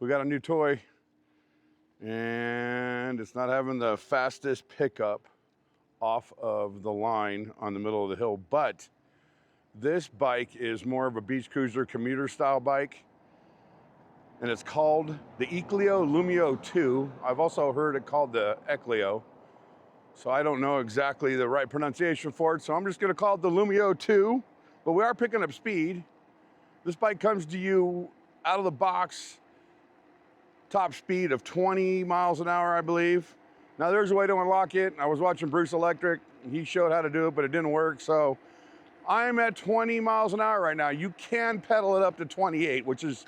We got a new toy and it's not having the fastest pickup off of the line on the middle of the hill, but this bike is more of a beach cruiser commuter style bike, and it's called the Eclio Lumeo 2. I've also heard it called the Eclio, so I don't know exactly the right pronunciation for it, so I'm just gonna call it the Lumeo 2, but we are picking up speed. This bike comes to you out of the box, top speed of 20 miles an hour, I believe. Now there's a way to unlock it. I was watching Bruce Electric, he showed how to do it, but it didn't work, so I'm at 20 miles an hour right now. You can pedal it up to 28, which is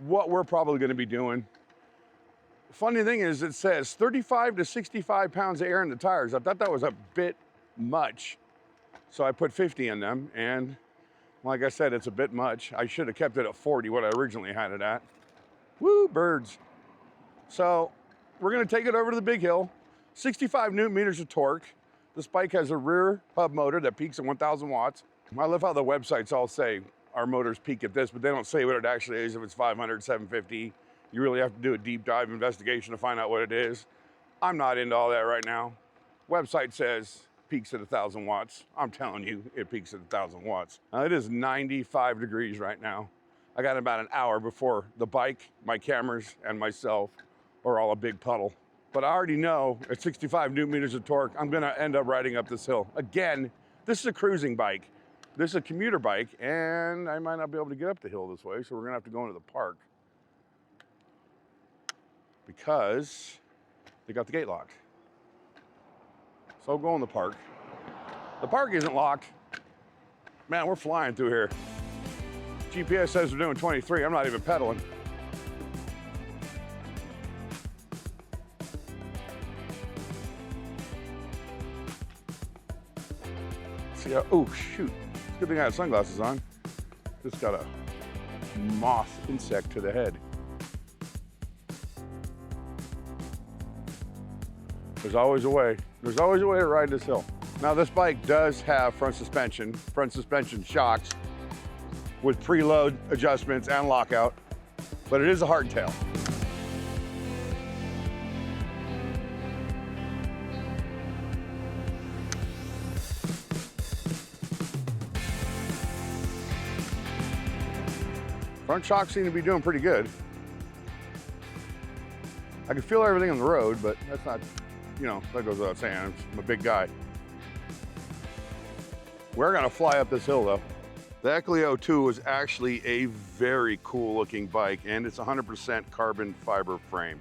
what we're probably gonna be doing. Funny thing is, it says 35 to 65 pounds of air in the tires. I thought that was a bit much, so I put 50 in them, and like I said, it's a bit much. I should have kept it at 40, what I originally had it at. Woo, birds. So we're gonna take it over to the big hill, 65 Newton meters of torque. This bike has a rear hub motor that peaks at 1,000 watts. I love how the websites all say our motors peak at this, but they don't say what it actually is. If it's 500, 750, you really have to do a deep dive investigation to find out what it is. I'm not into all that right now. Website says peaks at 1,000 watts. I'm telling you, it peaks at 1,000 watts. Now it is 95 degrees right now. I got about an hour before the bike, my cameras, and myself are all a big puddle. But I already know at 65 Newton meters of torque, I'm gonna end up riding up this hill. Again, this is a cruising bike. This is a commuter bike, and I might not be able to get up the hill this way, so we're gonna have to go into the park because they got the gate locked. So I'll go in the park. The park isn't locked. Man, we're flying through here. GPS says we're doing 23, I'm not even pedaling. See how, oh shoot, it's a good thing I had sunglasses on. Just got a moth insect to the head. There's always a way. There's always a way to ride this hill. Now this bike does have front suspension shocks with preload adjustments and lockout, but it is a hardtail. Front shocks seem to be doing pretty good. I can feel everything on the road, but that's not, you know, that goes without saying. I'm a big guy. We're gonna fly up this hill though. The Eclio 2 is actually a very cool looking bike, and it's 100% carbon fiber frame.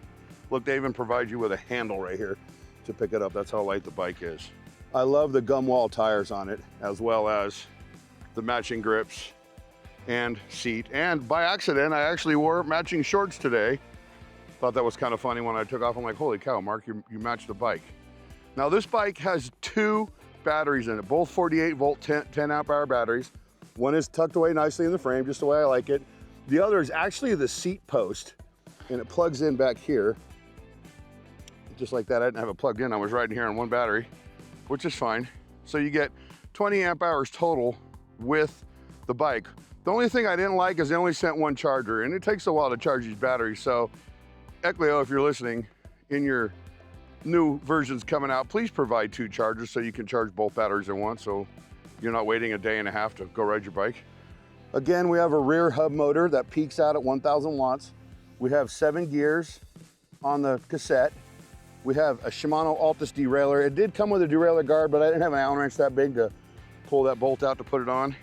Look, they even provide you with a handle right here to pick it up. That's how light the bike is. I love the gum wall tires on it, as well as the matching grips and seat. And by accident, I actually wore matching shorts today. Thought that was kind of funny when I took off. I'm like, holy cow, Mark, you matched the bike. Now this bike has two batteries in it, both 48 volt 10 amp hour batteries. One is tucked away nicely in the frame, just the way I like it. The other is actually the seat post, and it plugs in back here. Just like that, I didn't have it plugged in. I was riding here on one battery, which is fine. So you get 20 amp hours total with the bike. The only thing I didn't like is they only sent one charger, and it takes a while to charge these batteries. So Eclio, if you're listening, in your new versions coming out, please provide two chargers so you can charge both batteries at once, so you're not waiting a day and a half to go ride your bike. Again, we have a rear hub motor that peaks out at 1,000 watts. We have 7 gears on the cassette. We have a Shimano Altus derailleur. It did come with a derailleur guard, but I didn't have an Allen wrench that big to pull that bolt out to put it on.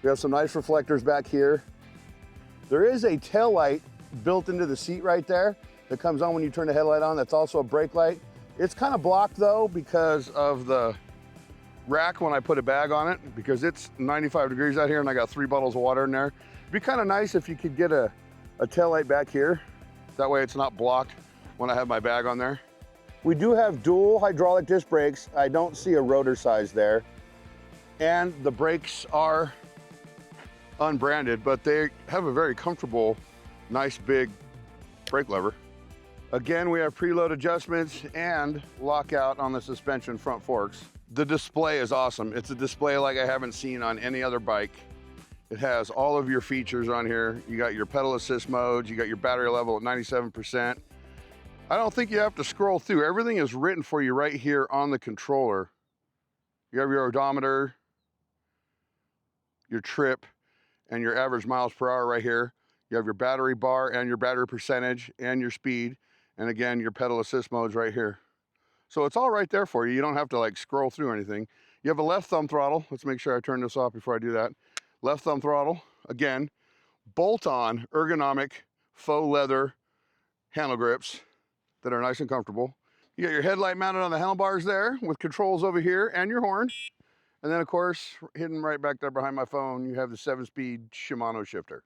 We have some nice reflectors back here. There is a tail light built into the seat right there that comes on when you turn the headlight on. That's also a brake light. It's kind of blocked though because of the rack when I put a bag on it, because it's 95 degrees out here and I got 3 bottles of water in there. It'd be kind of nice if you could get a tail light back here. That way it's not blocked when I have my bag on there. We do have dual hydraulic disc brakes. I don't see a rotor size there. And the brakes are unbranded, but they have a very comfortable, nice big brake lever. Again, we have preload adjustments and lockout on the suspension front forks. The display is awesome. It's a display like I haven't seen on any other bike. It has all of your features on here. You got your pedal assist modes, you got your battery level at 97%. I don't think you have to scroll through. Everything is written for you right here on the controller. You have your odometer, your trip, and your average miles per hour right here. You have your battery bar and your battery percentage and your speed. And again, your pedal assist modes right here. So it's all right there for you. You don't have to like scroll through anything. You have a left thumb throttle. Let's make sure I turn this off before I do that. Left thumb throttle, again, bolt-on ergonomic faux leather handle grips that are nice and comfortable. You got your headlight mounted on the handlebars there with controls over here and your horn. And then of course, hidden right back there behind my phone, you have the 7-speed Shimano shifter.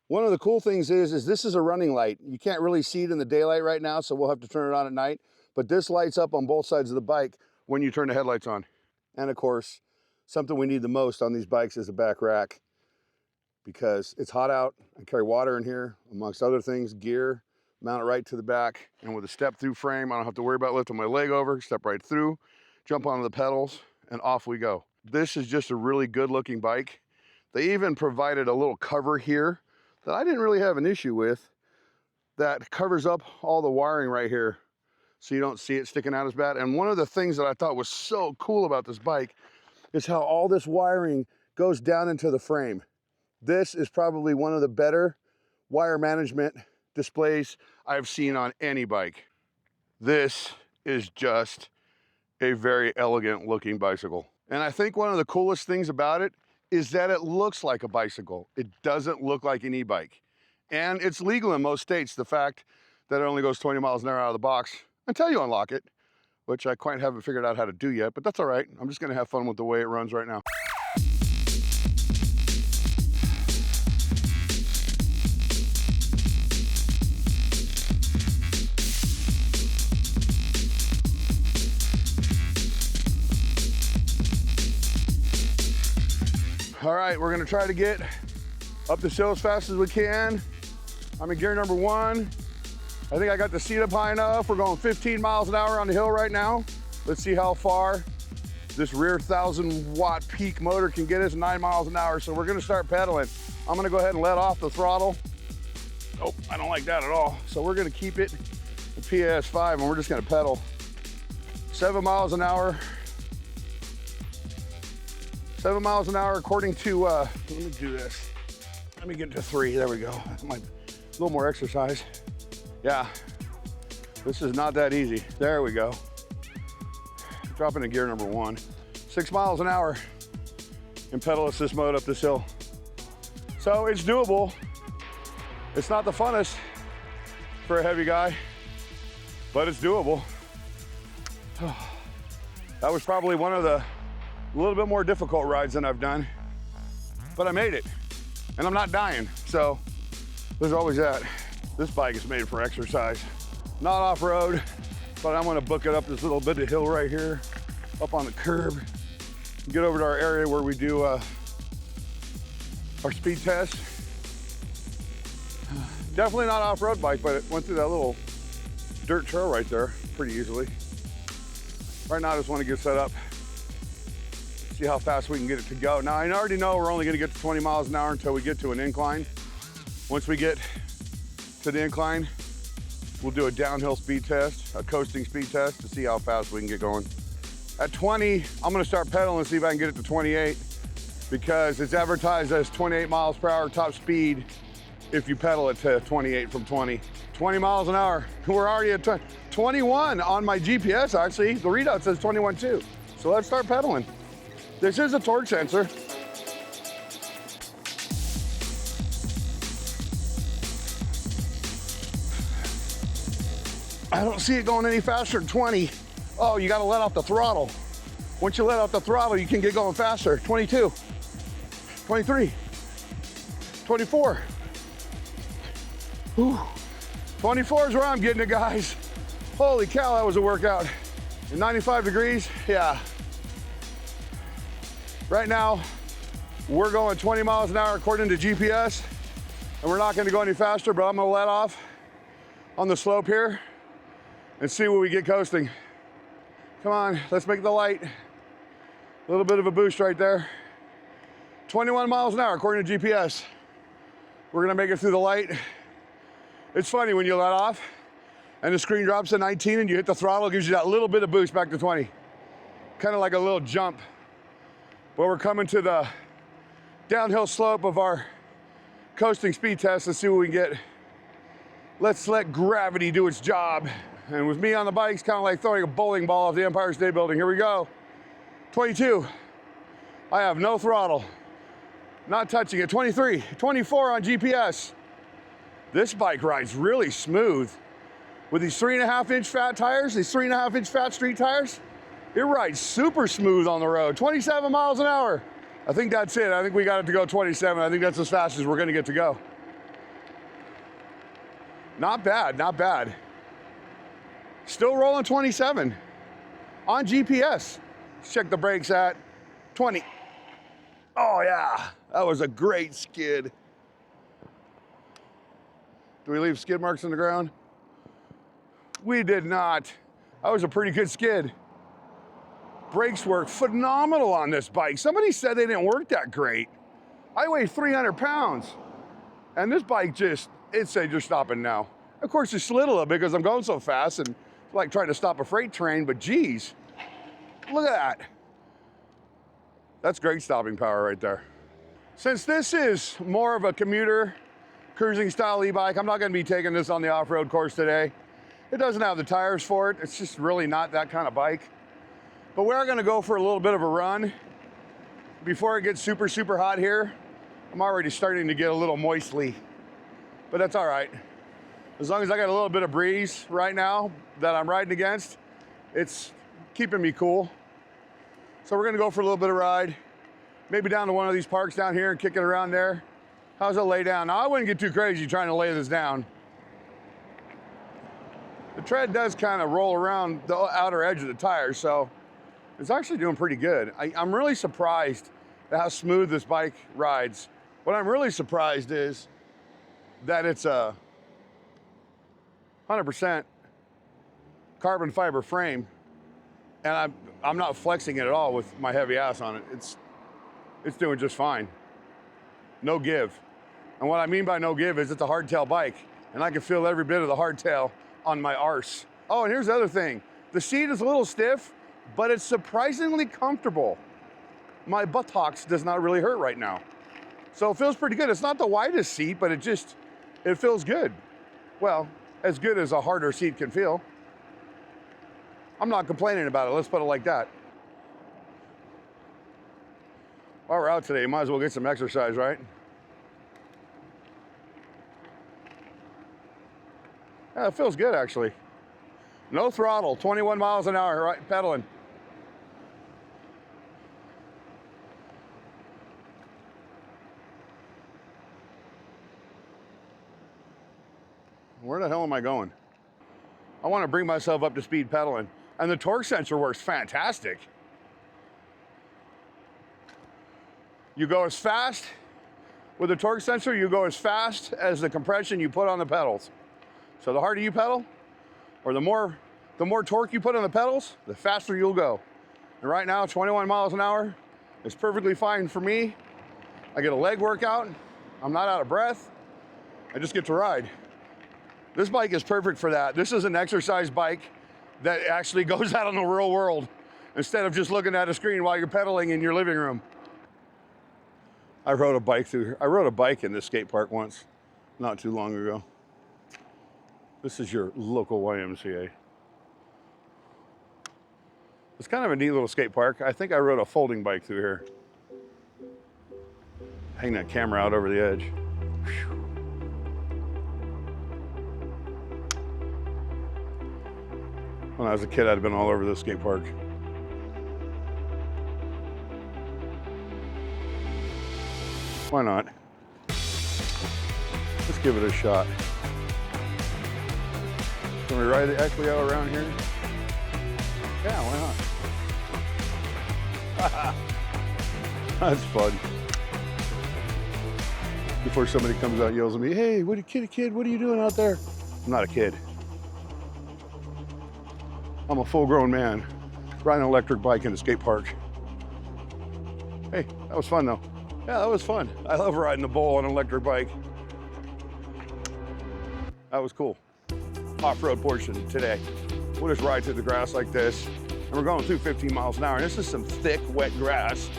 One of the cool things is this is a running light. You can't really see it in the daylight right now, so we'll have to turn it on at night. But this lights up on both sides of the bike when you turn the headlights on. And of course, something we need the most on these bikes is a back rack, because it's hot out. I carry water in here, amongst other things, gear, mount it right to the back. And with a step-through frame, I don't have to worry about lifting my leg over, step right through, jump onto the pedals, and off we go. This is just a really good-looking bike. They even provided a little cover here that I didn't really have an issue with, that covers up all the wiring right here, so you don't see it sticking out as bad. And one of the things that I thought was so cool about this bike is how all this wiring goes down into the frame. This is probably one of the better wire management displays I've seen on any bike. This is just a very elegant looking bicycle. And I think one of the coolest things about it is that it looks like a bicycle. It doesn't look like an e-bike. And it's legal in most states, the fact that it only goes 20 miles an hour out of the box until you unlock it, which I quite haven't figured out how to do yet, but that's all right. I'm just gonna have fun with the way it runs right now. All right, we're gonna try to get up this hill as fast as we can. I'm in gear number 1. I think I got the seat up high enough. We're going 15 miles an hour on the hill right now. Let's see how far this rear 1,000-watt peak motor can get us, 9 miles an hour. So we're gonna start pedaling. I'm gonna go ahead and let off the throttle. Oh, I don't like that at all. So we're gonna keep it at PAS5 and we're just gonna pedal. 7 miles an hour. 7 miles an hour according to, let me do this. Let me get to 3, there we go. A little more exercise. Yeah, this is not that easy. There we go. Dropping to gear number 1. 6 miles an hour in pedal assist mode up this hill. So it's doable. It's not the funnest for a heavy guy, but it's doable. That was probably one of the little bit more difficult rides than I've done, but I made it and I'm not dying. So there's always that. This bike is made for exercise, not off-road, but I'm gonna book it up this little bit of hill right here, up on the curb, and get over to our area where we do our speed test. Definitely not off-road bike, but it went through that little dirt trail right there pretty easily. Right now I just wanna get set up, see how fast we can get it to go. Now I already know we're only gonna get to 20 miles an hour until we get to an incline. Once we get to the incline, we'll do a downhill speed test, a coasting speed test to see how fast we can get going. At 20, I'm gonna start pedaling and see if I can get it to 28, because it's advertised as 28 miles per hour top speed if you pedal it to 28 from 20. 20 miles an hour. We're already at 21 on my GPS, actually. The readout says 21 too. So let's start pedaling. This is a torque sensor. I don't see it going any faster than 20. Oh, you gotta let off the throttle. Once you let off the throttle, you can get going faster. 22, 23, 24. Whew. 24 is where I'm getting it, guys. Holy cow, that was a workout. And 95 degrees, yeah. Right now, we're going 20 miles an hour according to GPS, and we're not gonna go any faster, but I'm gonna let off on the slope here and see where we get coasting. Come on, let's make the light. A little bit of a boost right there. 21 miles an hour according to GPS. We're gonna make it through the light. It's funny when you let off and the screen drops to 19 and you hit the throttle, it gives you that little bit of boost back to 20. Kind of like a little jump. But we're coming to the downhill slope of our coasting speed test. Let's see what we can get. Let's let gravity do its job. And with me on the bike, it's kind of like throwing a bowling ball off the Empire State Building. Here we go. 22. I have no throttle. Not touching it. 23, 24 on GPS. This bike rides really smooth. With these 3.5-inch fat tires, these 3.5-inch fat street tires, it rides super smooth on the road. 27 miles an hour. I think that's it. I think we got it to go 27. I think that's as fast as we're gonna get to go. Not bad, not bad. Still rolling 27 on GPS. Let's check the brakes at 20. Oh yeah, that was a great skid. Do we leave skid marks on the ground? We did not. That was a pretty good skid. Brakes work phenomenal on this bike. Somebody said they didn't work that great. I weigh 300 pounds, and this bike just, it said you're stopping now. Of course, it slid a little bit because I'm going so fast and like trying to stop a freight train, but geez, look at that. That's great stopping power right there. Since this is more of a commuter cruising style e-bike, I'm not gonna be taking this on the off-road course today. It doesn't have the tires for it. It's just really not that kind of bike. But we are gonna go for a little bit of a run. Before it gets super, super hot here, I'm already starting to get a little moistly, but that's all right. As long as I got a little bit of breeze right now that I'm riding against, it's keeping me cool. So we're gonna go for a little bit of ride, maybe down to one of these parks down here and kick it around there. How's it lay down? Now I wouldn't get too crazy trying to lay this down. The tread does kind of roll around the outer edge of the tire, so it's actually doing pretty good. I'm really surprised at how smooth this bike rides. What I'm really surprised is that it's a 100% carbon fiber frame, and I'm not flexing it at all with my heavy ass on it. It's doing just fine. No give. And what I mean by no give is it's a hardtail bike, and I can feel every bit of the hardtail on my arse. Oh, and here's the other thing. The seat is a little stiff, but it's surprisingly comfortable. My buttocks does not really hurt right now. So it feels pretty good. It's not the widest seat, but it feels good. Well, as good as a harder seat can feel. I'm not complaining about it, let's put it like that. While we're out today, might as well get some exercise, right? Yeah, it feels good actually. No throttle, 21 miles an hour, right, pedaling. Where the hell am I going? I want to bring myself up to speed pedaling. And the torque sensor works fantastic. You go as fast, with the torque sensor, you go as fast as the compression you put on the pedals. So the harder you pedal, or the more torque you put on the pedals, the faster you'll go. And right now, 21 miles an hour is perfectly fine for me. I get a leg workout, I'm not out of breath, I just get to ride. This bike is perfect for that. This is an exercise bike that actually goes out in the real world instead of just looking at a screen while you're pedaling in your living room. I rode a bike in this skate park once, not too long ago. This is your local YMCA. It's kind of a neat little skate park. I think I rode a folding bike through here. Hang that camera out over the edge. Whew. When I was a kid, I'd been all over this skate park. Why not? Let's give it a shot. Can we ride the Eclio around here? Yeah, why not? That's fun. Before somebody comes out and yells at me, hey, kid, what are you doing out there? I'm not a kid. I'm a full-grown man riding an electric bike in a skate park. Hey, that was fun though. Yeah, that was fun. I love riding the bull on an electric bike. That was cool. Off-road portion today. We'll just ride through the grass like this. And we're going through 15 miles an hour. And this is some thick, wet grass.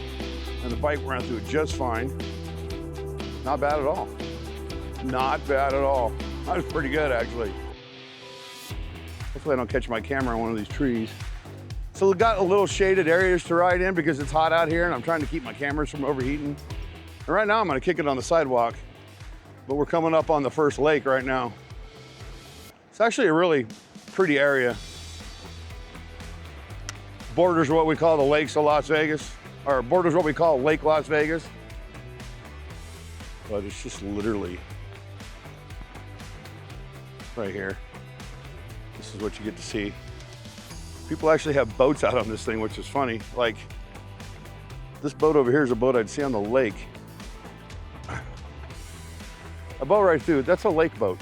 And the bike ran through it just fine. Not bad at all. Not bad at all. That was pretty good, actually. Hopefully I don't catch my camera on one of these trees. So we've got a little shaded areas to ride in because it's hot out here and I'm trying to keep my cameras from overheating. And right now I'm gonna kick it on the sidewalk, but we're coming up on the first lake right now. It's actually a really pretty area. Borders what we call the lakes of Las Vegas, or borders what we call Lake Las Vegas. But it's just literally right here. This is what you get to see. People actually have boats out on this thing, which is funny. Like, this boat over here is a boat I'd see on the lake. A boat right through, that's a lake boat.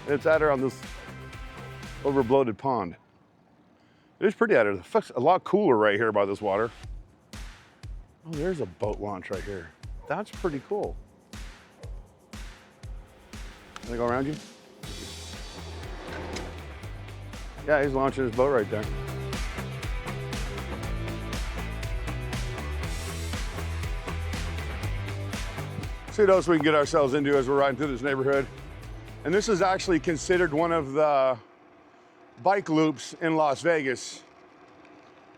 It's out here on this overbloated pond. It is pretty out here. It's a lot cooler right here by this water. Oh, there's a boat launch right here. That's pretty cool. Can I go around you? Yeah, he's launching his boat right there. See what else we can get ourselves into as we're riding through this neighborhood. And this is actually considered one of the bike loops in Las Vegas.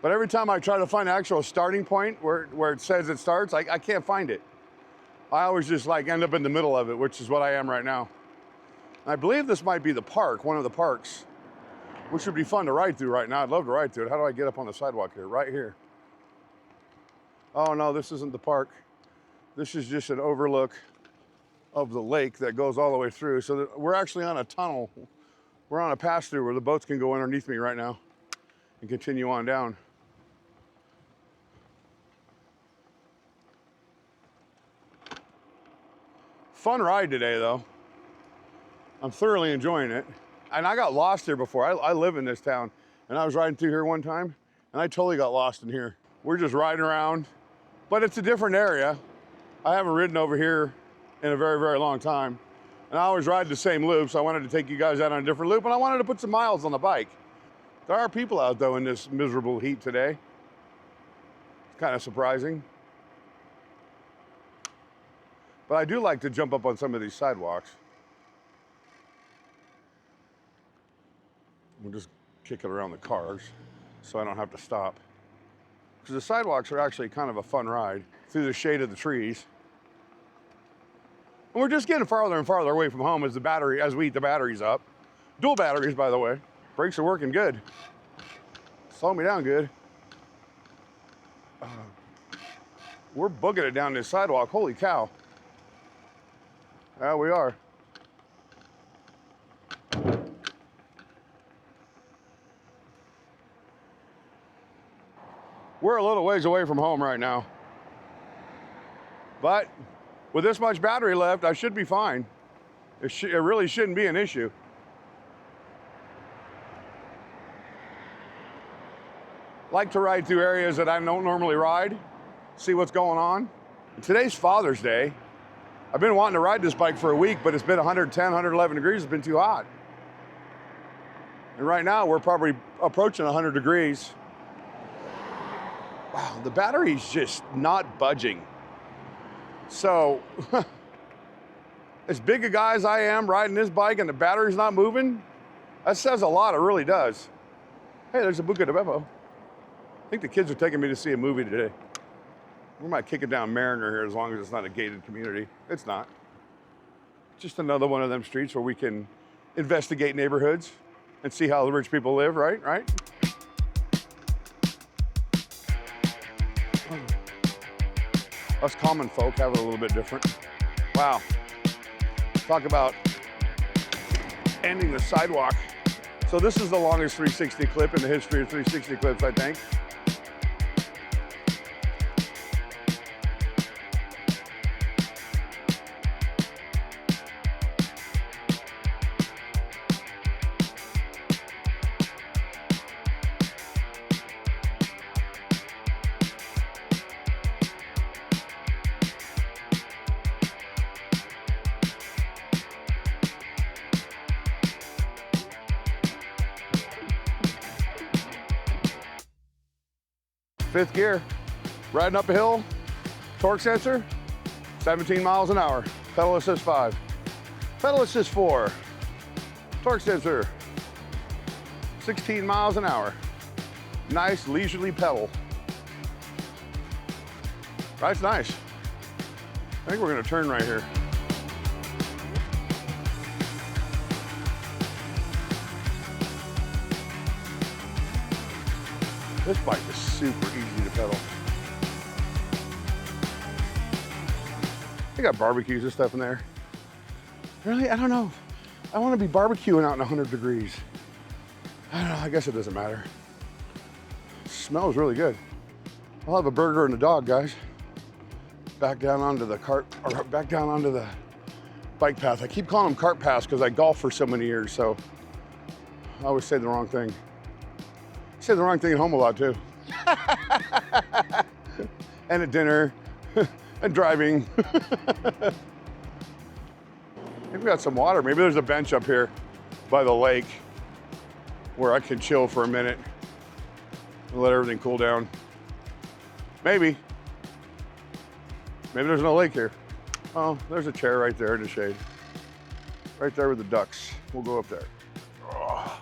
But every time I try to find an actual starting point where it says it starts, I can't find it. I always just like end up in the middle of it, which is what I am right now. I believe this might be the park, one of the parks, which would be fun to ride through right now. I'd love to ride through it. How do I get up on the sidewalk here? Right here. Oh no, this isn't the park. This is just an overlook of the lake that goes all the way through. So we're actually on a tunnel. We're on a pass through where the boats can go underneath me right now and continue on down. Fun ride today though. I'm thoroughly enjoying it. And I got lost here before. I live in this town and I was riding through here one time and I totally got lost in here. We're just riding around, but it's a different area. I haven't ridden over here in a very, very long time. And I always ride the same loop, so I wanted to take you guys out on a different loop and I wanted to put some miles on the bike. There are people out though in this miserable heat today. It's kind of surprising. But I do like to jump up on some of these sidewalks. We'll just kick it around the cars so I don't have to stop. Because the sidewalks are actually kind of a fun ride through the shade of the trees. And we're just getting farther and farther away from home as we eat the batteries up. Dual batteries, by the way. Brakes are working good. Slow me down good. We're booking it down this sidewalk. Holy cow. Yeah, we are. We're a little ways away from home right now. But with this much battery left, I should be fine. It really shouldn't be an issue. Like to ride through areas that I don't normally ride, see what's going on. Today's Father's Day. I've been wanting to ride this bike for a week, but it's been 110, 111 degrees. It's been too hot. And right now we're probably approaching 100 degrees. Wow, the battery's just not budging. So, as big a guy as I am riding this bike and the battery's not moving, that says a lot, it really does. Hey, there's a Buca de Beppo. I think the kids are taking me to see a movie today. We might kick it down Mariner here as long as it's not a gated community. It's not. Just another one of them streets where we can investigate neighborhoods and see how the rich people live, right? Right? Us common folk have it a little bit different. Wow. Talk about ending the sidewalk. So this is the longest 360 clip in the history of 360 clips, I think. fifth gear, riding up a hill, torque sensor, 17 miles an hour. Pedal assist 5, pedal assist 4, torque sensor, 16 miles an hour. Nice leisurely pedal. That's nice. I think we're gonna turn right here. This bike is super easy to pedal. They got barbecues and stuff in there. Really? I don't know. I want to be barbecuing out in 100 degrees. I don't know. I guess it doesn't matter. It smells really good. I'll have a burger and a dog, guys. Back down onto the cart, or back down onto the bike path. I keep calling them cart paths because I golf for so many years, so I always say the wrong thing. I say the wrong thing at home a lot too. And at dinner, and driving. Maybe we got some water. Maybe there's a bench up here by the lake where I can chill for a minute and let everything cool down. Maybe. Maybe there's no lake here. Oh, there's a chair right there in the shade. Right there with the ducks. We'll go up there. Oh.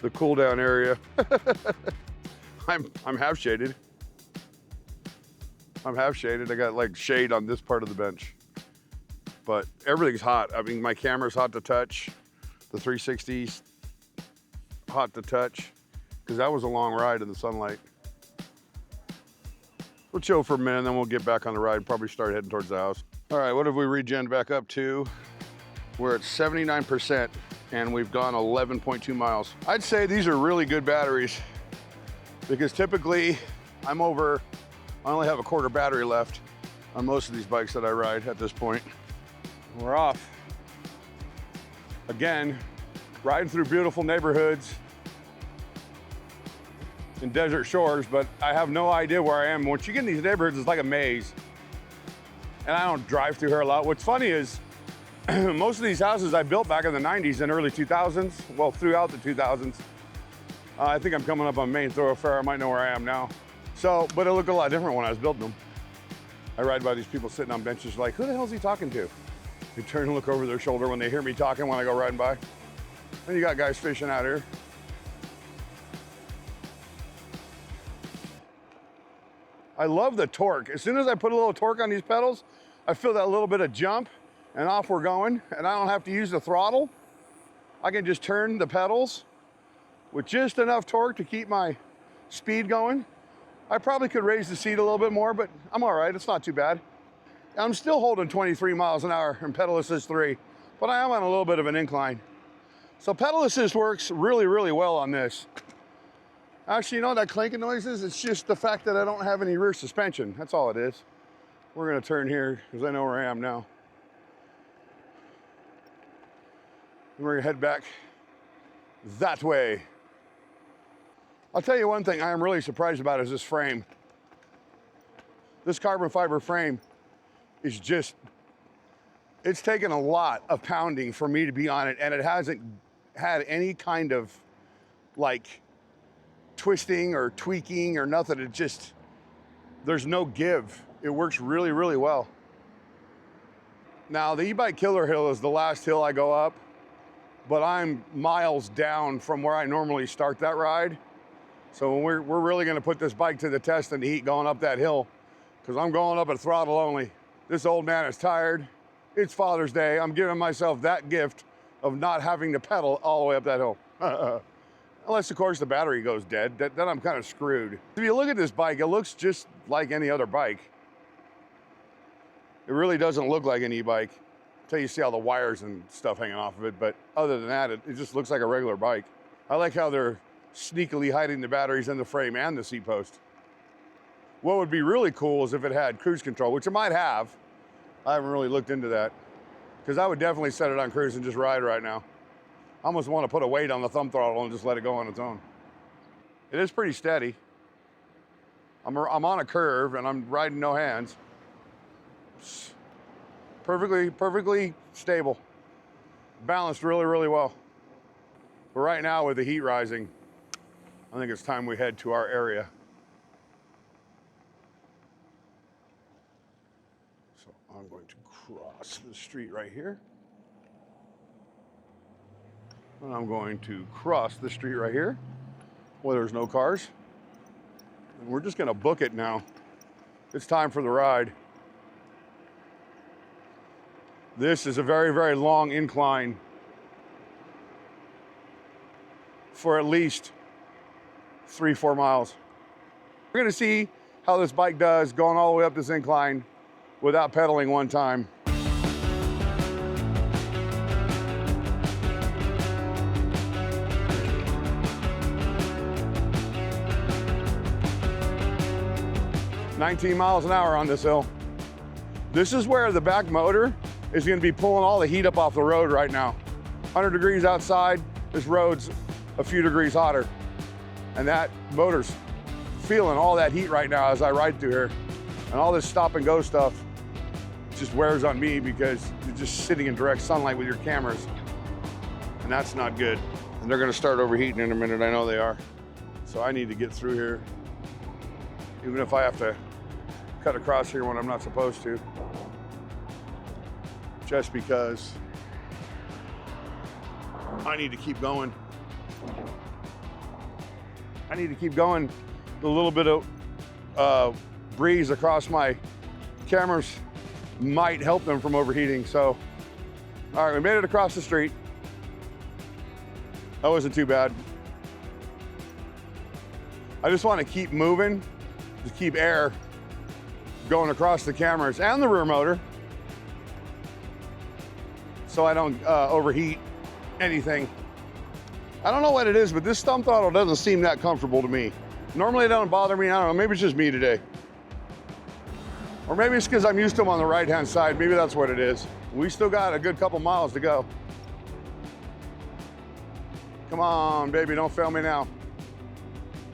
The cool down area. I'm half shaded. I'm half shaded. I got like shade on this part of the bench. But everything's hot. I mean, my camera's hot to touch. The 360's hot to touch. Because that was a long ride in the sunlight. We'll chill for a minute and then we'll get back on the ride and probably start heading towards the house. All right, what have we regen back up to? We're at 79% and we've gone 11.2 miles. I'd say these are really good batteries because typically I only have a quarter battery left on most of these bikes that I ride at this point. We're off. Again, riding through beautiful neighborhoods and desert shores, but I have no idea where I am. Once you get in these neighborhoods, it's like a maze. And I don't drive through here a lot. What's funny is most of these houses I built back in the 90s and early 2000s, well, throughout the 2000s. I think I'm coming up on main thoroughfare. I might know where I am now. So, but it looked a lot different when I was building them. I ride by these people sitting on benches like, who the hell is he talking to? They turn and look over their shoulder when they hear me talking when I go riding by. And you got guys fishing out here. I love the torque. As soon as I put a little torque on these pedals, I feel that little bit of jump and off we're going. And I don't have to use the throttle. I can just turn the pedals with just enough torque to keep my speed going. I probably could raise the seat a little bit more, but I'm all right, it's not too bad. I'm still holding 23 miles an hour in pedal assist 3, but I am on a little bit of an incline. So pedal assist works really, really well on this. Actually, you know what that clanking noise is? It's just the fact that I don't have any rear suspension. That's all it is. We're gonna turn here because I know where I am now. And we're gonna head back that way. I'll tell you one thing I am really surprised about is this frame. This carbon fiber frame is just, it's taken a lot of pounding for me to be on it, and it hasn't had any kind of like twisting or tweaking or nothing. It just, there's no give. It works really, really well. Now the e-bike killer hill is the last hill I go up, but I'm miles down from where I normally start that ride. So we're really gonna put this bike to the test in the heat going up that hill, because I'm going up at throttle only. This old man is tired. It's Father's Day. I'm giving myself that gift of not having to pedal all the way up that hill. Unless, of course, the battery goes dead, then I'm kind of screwed. If you look at this bike, it looks just like any other bike. It really doesn't look like an e-bike until you see all the wires and stuff hanging off of it, but other than that, it just looks like a regular bike. I like how they're sneakily hiding the batteries in the frame and the seat post. What would be really cool is if it had cruise control, which it might have. I haven't really looked into that, because I would definitely set it on cruise and just ride right now. I almost want to put a weight on the thumb throttle and just let it go on its own. It is pretty steady. I'm on a curve and I'm riding no hands. It's perfectly stable. Balanced really, really well. But right now with the heat rising, I think it's time we head to our area across the street right here. And I'm going to cross the street right here where there's no cars. And we're just gonna book it now. It's time for the ride. This is a very, very long incline for at least 3-4 miles. We're gonna see how this bike does going all the way up this incline without pedaling one time. "19 miles an hour on this hill." This is where the back motor is gonna be pulling all the heat up off the road right now. 100 degrees outside, this road's a few degrees hotter. And that motor's feeling all that heat right now as I ride through here. And all this stop and go stuff just wears on me because you're just sitting in direct sunlight with your cameras. And that's not good. And they're gonna start overheating in a minute, I know they are. So I need to get through here, even if I have to cut across here when I'm not supposed to. Just because I need to keep going. I need to keep going. The little bit of breeze across my cameras might help them from overheating. So, all right, we made it across the street. That wasn't too bad. I just want to keep moving, just keep air going across the cameras and the rear motor so I don't overheat anything. I don't know what it is, but this thumb throttle doesn't seem that comfortable to me. Normally it doesn't bother me. I don't know, maybe it's just me today. Or maybe it's because I'm used to them on the right-hand side. Maybe that's what it is. We still got a good couple miles to go. Come on, baby, don't fail me now.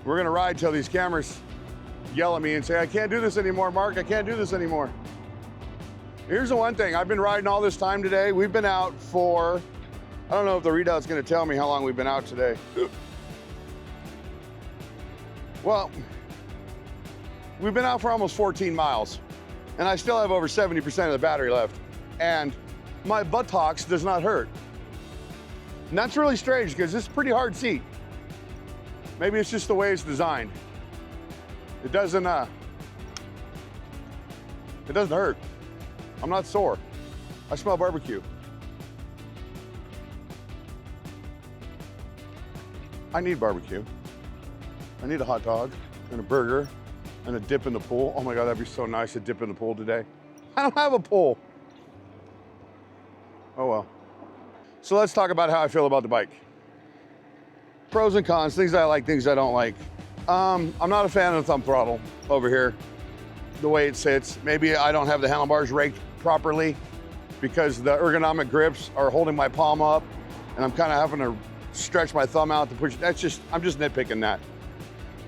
We're gonna ride till these cameras yell at me and say, "I can't do this anymore, Mark, I can't do this anymore." Here's the one thing, I've been riding all this time today. We've been out for, I don't know if the readout's gonna tell me how long we've been out today. Well, we've been out for almost 14 miles, and I still have over 70% of the battery left, and my buttocks does not hurt. And that's really strange because it's a pretty hard seat. Maybe it's just the way it's designed. It doesn't hurt. I'm not sore. I smell barbecue. I need barbecue. I need a hot dog and a burger and a dip in the pool. Oh my God, that'd be so nice, a dip in the pool today. I don't have a pool. Oh well. So let's talk about how I feel about the bike. Pros and cons, things I like, things I don't like. I'm not a fan of the thumb throttle over here, the way it sits. Maybe I don't have the handlebars raked properly because the ergonomic grips are holding my palm up and I'm kind of having to stretch my thumb out to push. I'm just nitpicking that.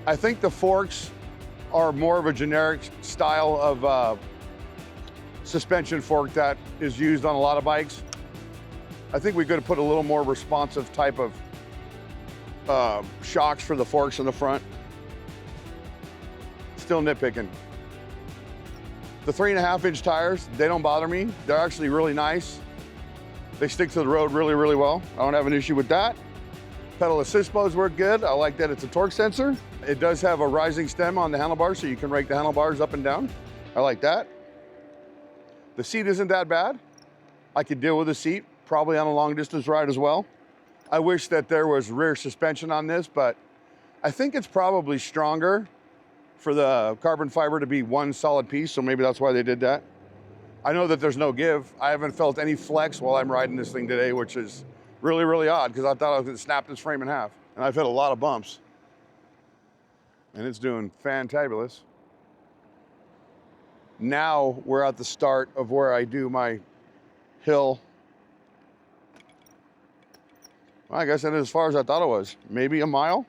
I think the forks are more of a generic style of suspension fork that is used on a lot of bikes. I think we could have put a little more responsive type of shocks for the forks in the front. Still nitpicking. The 3.5-inch tires, they don't bother me. They're actually really nice. They stick to the road really, really well. I don't have an issue with that. Pedal assist modes work good. I like that it's a torque sensor. It does have a rising stem on the handlebars, so you can rake the handlebars up and down. I like that. The seat isn't that bad. I could deal with the seat, probably on a long distance ride as well. I wish that there was rear suspension on this, but I think it's probably stronger for the carbon fiber to be one solid piece, so maybe that's why they did that. I know that there's no give. I haven't felt any flex while I'm riding this thing today, which is really, really odd because I thought I was gonna snap this frame in half. And I've hit a lot of bumps. And it's doing fantabulous. Now we're at the start of where I do my hill. Well, I guess that is as far as I thought it was. Maybe a mile?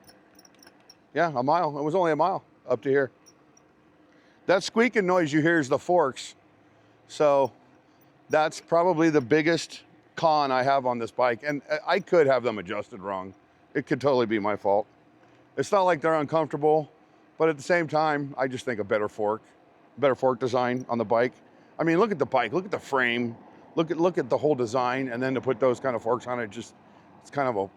Yeah, a mile. It was only a mile up to here. That squeaking noise you hear is the forks. So that's probably the biggest con I have on this bike. And I could have them adjusted wrong. It could totally be my fault. It's not like they're uncomfortable, but at the same time, I just think a better fork design on the bike. I mean, look at the bike, look at the frame, Look at the whole design, and then to put those kind of forks on it, just it's kind of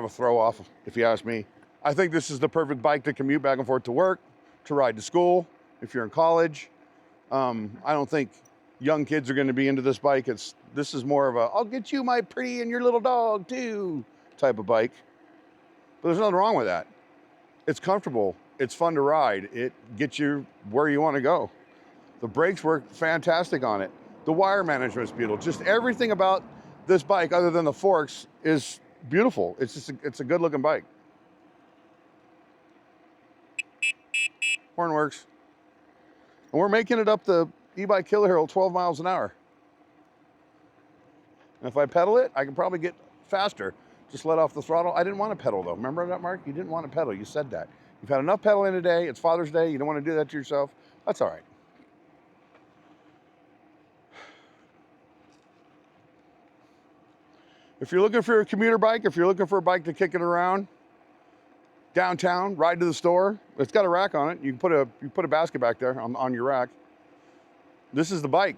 a throw off, if you ask me. I think this is the perfect bike to commute back and forth to work, to ride to school, if you're in college. I don't think young kids are going to be into this bike. This is more of a, I'll get you my pretty and your little dog too type of bike. But there's nothing wrong with that. It's comfortable. It's fun to ride. It gets you where you want to go. The brakes work fantastic on it. The wire management's beautiful. Just everything about this bike, other than the forks, is beautiful. It's a good looking bike. Horn works. And we're making it up the e-bike killer hill 12 miles an hour. And if I pedal it, I can probably get faster. Just let off the throttle. I didn't want to pedal though. Remember that, Mark? You didn't want to pedal. You said that. You've had enough pedaling today. It's Father's Day. You don't want to do that to yourself. That's all right. If you're looking for a commuter bike, if you're looking for a bike to kick it around downtown, ride to the store, it's got a rack on it. You can put a basket back there on your rack. This is the bike.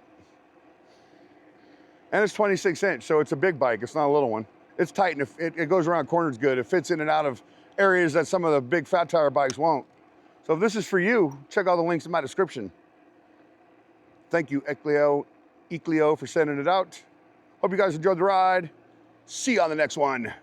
And it's 26-inch, so it's a big bike. It's not a little one. It's tight, and it goes around corners good. It fits in and out of areas that some of the big fat tire bikes won't. So if this is for you, check out the links in my description. Thank you, Eclio, for sending it out. Hope you guys enjoyed the ride. See you on the next one.